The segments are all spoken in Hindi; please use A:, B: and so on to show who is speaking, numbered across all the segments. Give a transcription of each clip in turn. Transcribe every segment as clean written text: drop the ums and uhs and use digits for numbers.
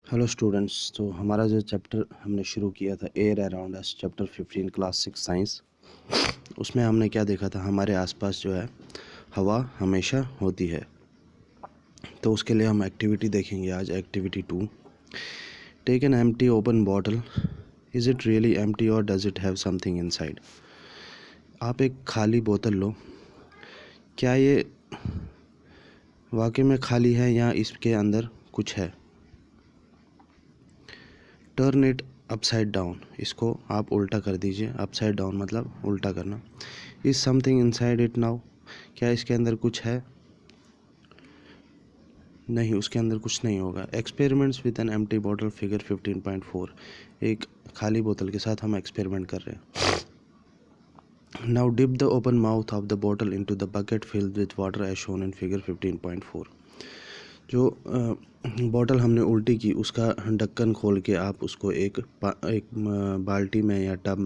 A: Hello students. तो हमारा जो चैप्टर हमने शुरू किया था air around us, chapter 15 class 6 science, उसमें हमने क्या देखा था, हमारे आसपास जो है हवा हमेशा होती है। तो उसके लिए हम एक्टिविटी देखेंगे आज, activity 2। Take an empty open bottle, is it really empty और does it have something inside. आप एक खाली बोतल लो, क्या ये वाकई में खाली है या इसके अंदर कुछ है। टर्न इट अपसाइड डाउन, इसको आप उल्टा कर दीजिए। अपसाइड डाउन मतलब उल्टा करना। Is something inside it now, क्या इसके अंदर कुछ है। नहीं, उसके अंदर कुछ नहीं होगा। Experiments with an empty bottle, figure 15.4। एक खाली बोतल के साथ हम एक्सपेरिमेंट कर रहे हैं। Now dip the open mouth of the bottle into the bucket filled with water as shown in figure 15.4। जो बॉटल हमने उल्टी की, उसका ढक्कन खोल के आप उसको एक बाल्टी में या टब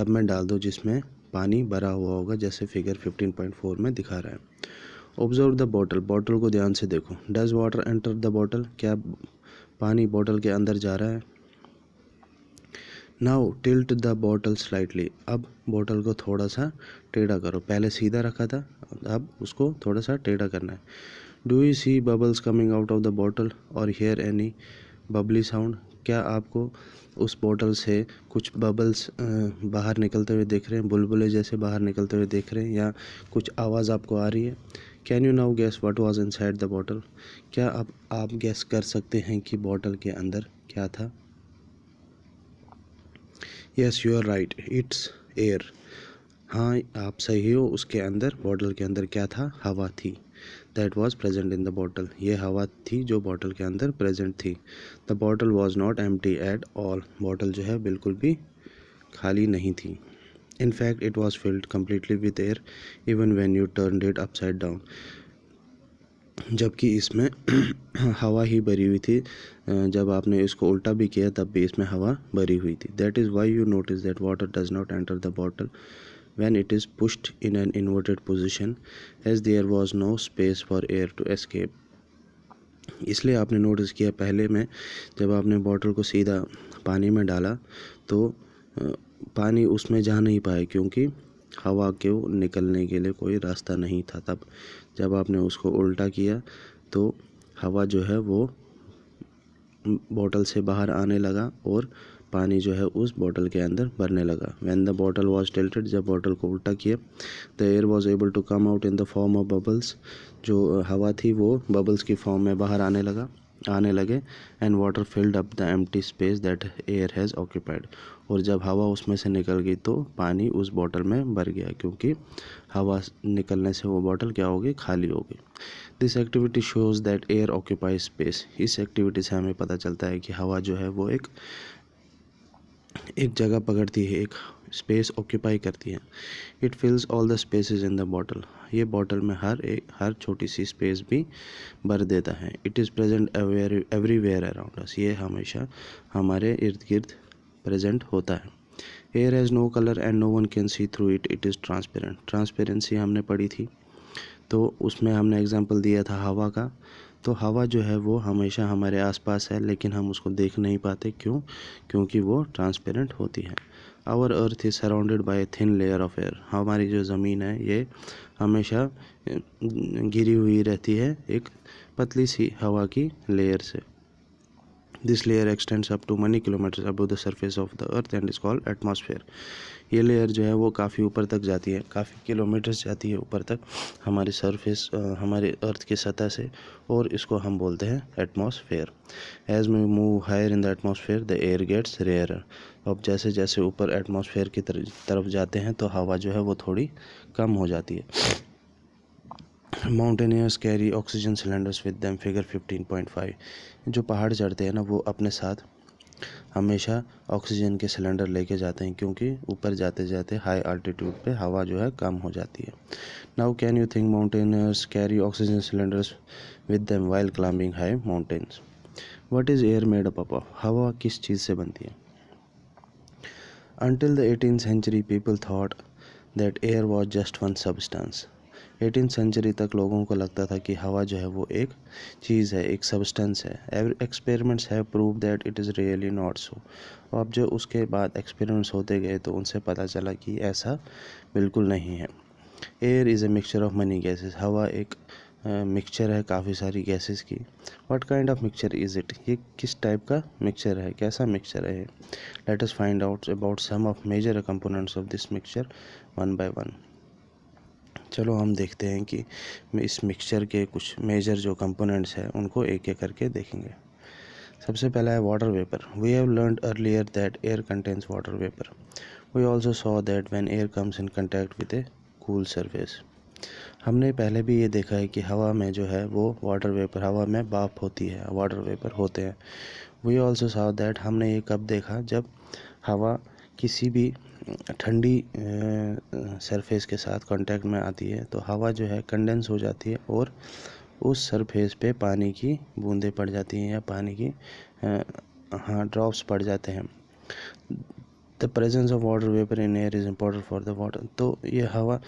A: में डाल दो जिसमें पानी भरा हुआ होगा, जैसे फिगर 15.4 में दिखा रहा है। ऑब्जर्व द बॉटल, बॉटल को ध्यान से देखो। Does water enter the bottle, क्या पानी बॉटल के अंदर जा रहा है। Now tilt the bottle slightly, अब बॉटल को थोड़ा सा टेढ़ा करो। पहले सीधा रखा था, अब उसको थोड़ा सा टेढ़ा करना है। Do you see bubbles coming out of the bottle और हेयर एनी बबली साउंड, क्या आपको उस बॉटल से कुछ बबल्स बाहर निकलते हुए दिख रहे हैं, बुलबुले जैसे बाहर निकलते हुए दिख रहे हैं, या कुछ आवाज़ आपको आ रही है। Can you now gas what was inside the bottle, क्या आप गैस कर सकते हैं कि बॉटल के अंदर क्या था। Yes you are right, it's air. हाँ, आप सही हो, उसके अंदर, बॉटल के अंदर क्या था, हवा थी। That was present in the bottle, ये हवा थी जो बॉटल के अंदर प्रेजेंट थी। The bottle was not empty at all, bottle जो है बिल्कुल भी खाली नहीं थी। In fact it was filled completely with air even when U turn it upside down, जबकि इसमें हवा ही भरी हुई थी। जब आपने इसको उल्टा भी किया तब भी इसमें हवा भरी हुई थी। That is why you notice that water does not enter the bottle when it is pushed in an inverted position, as there was no space for air to escape. इसलिए आपने नोटिस किया पहले में, जब आपने बॉटल को सीधा पानी में डाला तो पानी उसमें जा नहीं पाया, क्योंकि हवा के निकलने के लिए कोई रास्ता नहीं था। तब जब आपने उसको उल्टा किया तो हवा जो है वो बॉटल से बाहर आने लगा और पानी जो है उस बॉटल के अंदर भरने लगा। When the bottle was tilted, जब बॉटल को उल्टा किया, the air was able to come out in the form of bubbles, जो हवा थी वो बबल्स की फॉर्म में बाहर आने लगे। And water filled up the empty space that air has occupied, और जब हवा उसमें से निकल गई तो पानी उस बॉटल में भर गया, क्योंकि हवा निकलने से वो बॉटल क्या हो गई, खाली हो गई। This activity shows that air occupy space, इस एक्टिविटी से हमें पता चलता है कि हवा जो है वो एक जगह पकड़ती है, एक स्पेस ऑक्यूपाई करती है। It fills all the spaces in the bottle, ये बॉटल में हर छोटी सी स्पेस भी भर देता है। It is present everywhere around us, ये हमेशा हमारे इर्द गिर्द प्रेजेंट होता है। Air has no colour and no one can see through it, it is transparent, transparency हमने पढ़ी थी, तो उसमें हमने एग्जांपल दिया था हवा का। तो हवा जो है वो हमेशा हमारे आसपास है, लेकिन हम उसको देख नहीं पाते, क्यों, क्योंकि वो ट्रांसपेरेंट होती है। Our earth is surrounded by a thin layer of air, हमारी जो ज़मीन है ये हमेशा घिरी हुई रहती है एक पतली सी हवा की लेयर से। This layer extends up to many kilometers above the surface of the earth and is called atmosphere, ये लेयर जो है वो काफ़ी ऊपर तक जाती है, काफ़ी किलोमीटर्स जाती है ऊपर तक हमारे सरफेस, हमारे अर्थ की सतह से, और इसको हम बोलते हैं atmosphere. As we move higher in the atmosphere the air gets rarer, अब जैसे जैसे ऊपर एटमॉस्फेयर की तरफ जाते हैं तो हवा जो है वो थोड़ी कम हो जाती है। Mountaineers carry oxygen cylinders with them, figure 15.5। जो पहाड़ चढ़ते हैं ना, वो अपने साथ हमेशा ऑक्सीजन के सिलेंडर लेके जाते हैं, क्योंकि ऊपर जाते जाते हाई अल्टीट्यूड पे हवा जो है कम हो जाती है। Now can you think mountaineers carry oxygen cylinders with them while climbing high mountains. What is air made up of, हवा किस चीज़ से बनती है। Until the 18th century, people thought that air was just one substance. 18th century तक लोगों को लगता था कि हवा जो है वो एक चीज़ है, एक सब्सटेंस है। Experiments have prove that it is really not so. अब जो उसके बाद एक्सपेरिमेंट्स होते गए तो उनसे पता चला कि ऐसा बिल्कुल नहीं है। Air is a mixture of many gases. हवा एक मिक्सचर है काफ़ी सारी गैसेस की। What kind of mixture is it? ये किस टाइप का मिक्सचर है, कैसा मिक्सचर है? Let us find out about some of major components of this mixture one by one. चलो हम देखते हैं कि इस मिक्सचर के कुछ मेजर जो कंपोनेंट्स हैं उनको एक एक करके देखेंगे। सबसे पहला है water vapour. We have learned earlier that air contains water vapour. We also saw that when air comes in contact with a cool surface. हमने पहले भी ये देखा है कि हवा में जो है वो वाटर वेपर, हवा में भाप होती है, वाटर वेपर होते हैं। वी ऑल्सो सॉ दैट, हमने ये कब देखा, जब हवा किसी भी ठंडी सरफेस के साथ कांटेक्ट में आती है तो हवा जो है कंडेंस हो जाती है और उस सरफेस पे पानी की बूंदें पड़ जाती हैं या पानी की ड्रॉप्स पड़ जाते हैं। The presence of water vapour in air is important for the water. तो ये हवा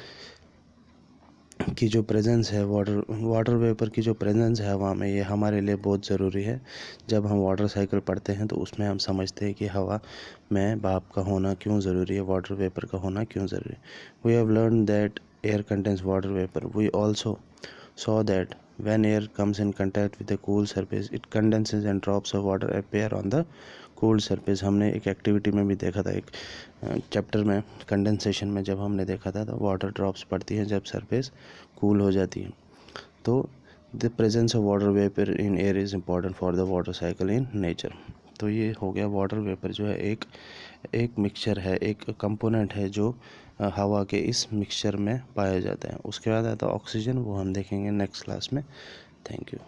A: की जो प्रेजेंस है, वाटर वेपर की जो प्रेजेंस है हवा में, ये हमारे लिए बहुत ज़रूरी है। जब हम वाटर साइकिल पढ़ते हैं तो उसमें हम समझते हैं कि हवा में भाप का होना क्यों ज़रूरी है, वाटर वेपर का होना क्यों ज़रूरी है। We have learn that air contains water vapour. We also saw that when air comes in contact with a cool surface it condenses and drops of water appear on the cool surface। हमने एक एक्टिविटी में भी देखा था, एक चैप्टर में कंडेंसेशन में जब हमने देखा था तो वाटर ड्रॉप्स पड़ती हैं जब सरफेस कूल हो जाती है। तो the presence of water vapour in air is important for the water cycle in nature. तो ये हो गया वाटर वेपर जो है एक मिक्सचर है, एक कंपोनेंट है जो हवा के इस मिक्सचर में पाया जाता है। उसके बाद आता है ऑक्सीजन, वो हम देखेंगे नेक्स्ट क्लास में। Thank you.